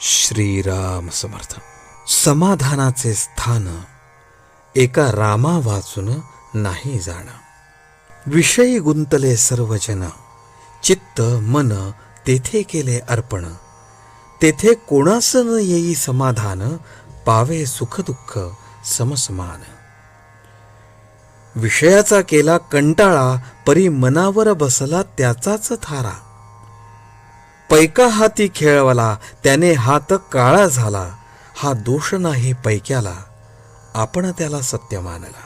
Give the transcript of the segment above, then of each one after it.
श्रीराम समर्थ. समाधानाचे स्थान एका रामा वाचून नाही जाण. विषयी गुंतले सर्वजन, चित्त मन तेथे केले अर्पण. तेथे कोणास न येई समाधान, पावे सुख दुःख समसमान. विषयाचा केला कंटाळा, परी मनावर बसला त्याचाच थारा. पैका हाती खेळवला, त्याने हात काळा झाला. हा दोष नाही पैक्याला, आपण त्याला सत्य मानला.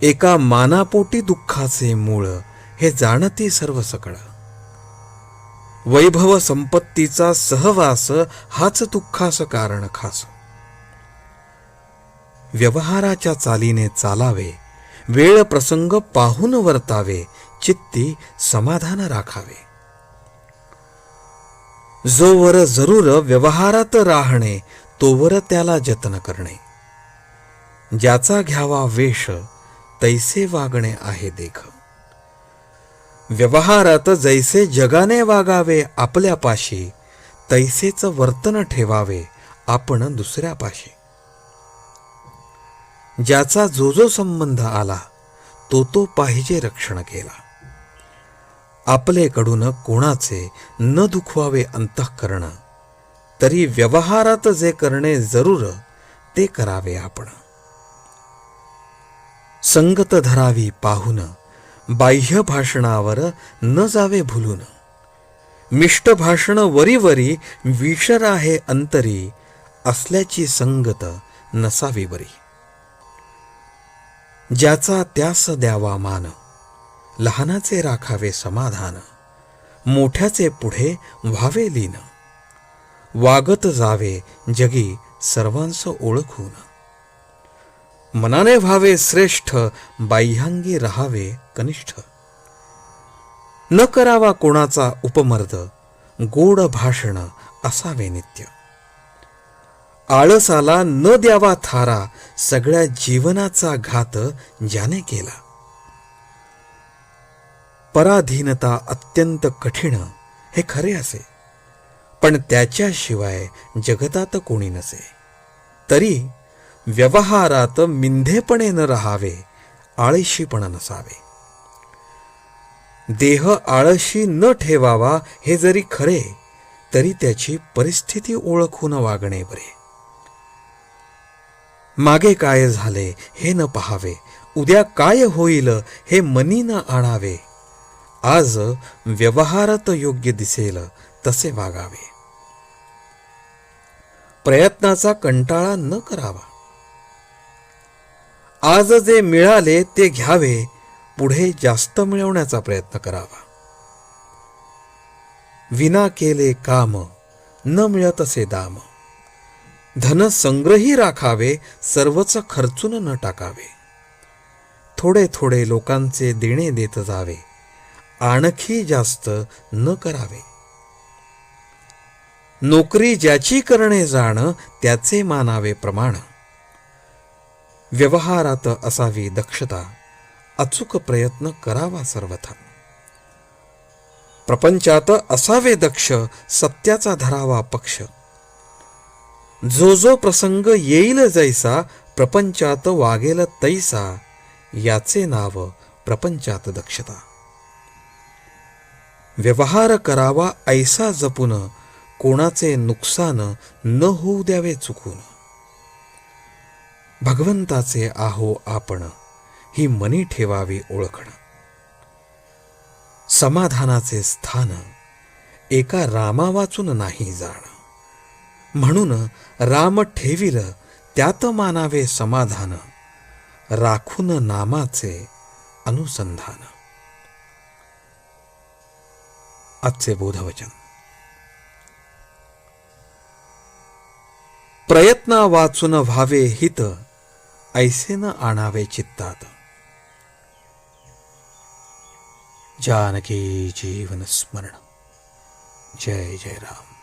एका मानापोटी दुःखाचे मूळ, हे जाणती सर्व सकळ. वैभव संपत्तीचा सहवास, हाच दुःखास कारण खास. व्यवहाराच्या चालीने चालावे, वेळ प्रसंग पाहून वर्तावे. चित्ती समाधान राखावे. जोवर जरूर व्यवहारात राहणे, तोवर त्याला जतन करणे. ज्याचा घ्यावा वेश, तैसे वागणे आहे देख. व्यवहारात जैसे जगाने वागावे आपल्यापाशी, तैसेच वर्तन ठेवावे आपण दुसऱ्यापाशी. ज्याचा जो जो संबंध आला, तो तो पाहिजे रक्षण केला. आपलेकडून कोणाचे न दुखवावे अंतःकरण. तरी व्यवहारात जे करणे जरूर, ते करावे आपण. संगत धरावी पाहून, बाह्य भाषणावर न जावे भुलून. मिष्ट भाषण वरी वरी, विषर आहे अंतरी. असल्याची संगत नसावी बरी. ज्याचा त्यास द्यावा मान, लहानाचे राखावे समाधान. मोठ्याचे पुढे व्हावे लीन. वागत जावे जगी सर्वांस ओळखून. मनाने व्हावे श्रेष्ठ, बाह्यांगी राहावे कनिष्ठ. न करावा कोणाचा उपमर्द, गोड भाषण असावे नित्य. आळसाला न द्यावा थारा, सगळ्या जीवनाचा घात ज्याने केला. पराधीनता अत्यंत कठीण, हे खरे असे. पण त्याच्याशिवाय जगतात कोणी नसे. तरी व्यवहारात मिंधेपणे न राहावे, आळशीपण नसावे. देह आळशी न ठेवावा, हे जरी खरे, तरी त्याची परिस्थिती ओळखून वागणे बरे. मागे काय झाले हे न पहावे, उद्या काय होईल हे मनी न आणावे. आज व्यवहारात योग्य दिसेल तसे वागावे. प्रयत्नाचा कंटाळा न करावा. आज जे मिळाले ते घ्यावे, पुढे जास्त मिळवण्याचा प्रयत्न करावा. विना केले काम, न मिळतसे दाम. धन संग्रही राखावे, सर्वच खर्चून न टाकावे. थोडे थोडे लोकांचे देणे देत जावे, आणखी जास्त न करावे. नोकरी ज्याची करणे जाण, त्याचे मानावे प्रमाण. व्यवहारात असावी दक्षता, अचूक प्रयत्न करावा सर्वथा. प्रपंचात असावे दक्ष, सत्याचा धरावा पक्ष. जो जो प्रसंग येईल जैसा, प्रपंचात वागेल तैसा. याचे नाव प्रपंचात दक्षता. व्यवहार करावा ऐसा जपून, कोणाचे नुकसान न होऊ द्यावे चुकून. भगवंताचे आहो आपण, ही मनी ठेवावी ओळखण. समाधानाचे स्थान एका रामा वाचून नाही जाण. म्हणून राम ठेविल त्यात मानावे समाधान. राखून नामाचे अनुसंधान. आजचे बोधवचन. प्रयत्ना वाचून व्हावे हित, ऐसे न आणावे चित्तात. जानकी जीवन स्मरण. जय जय राम.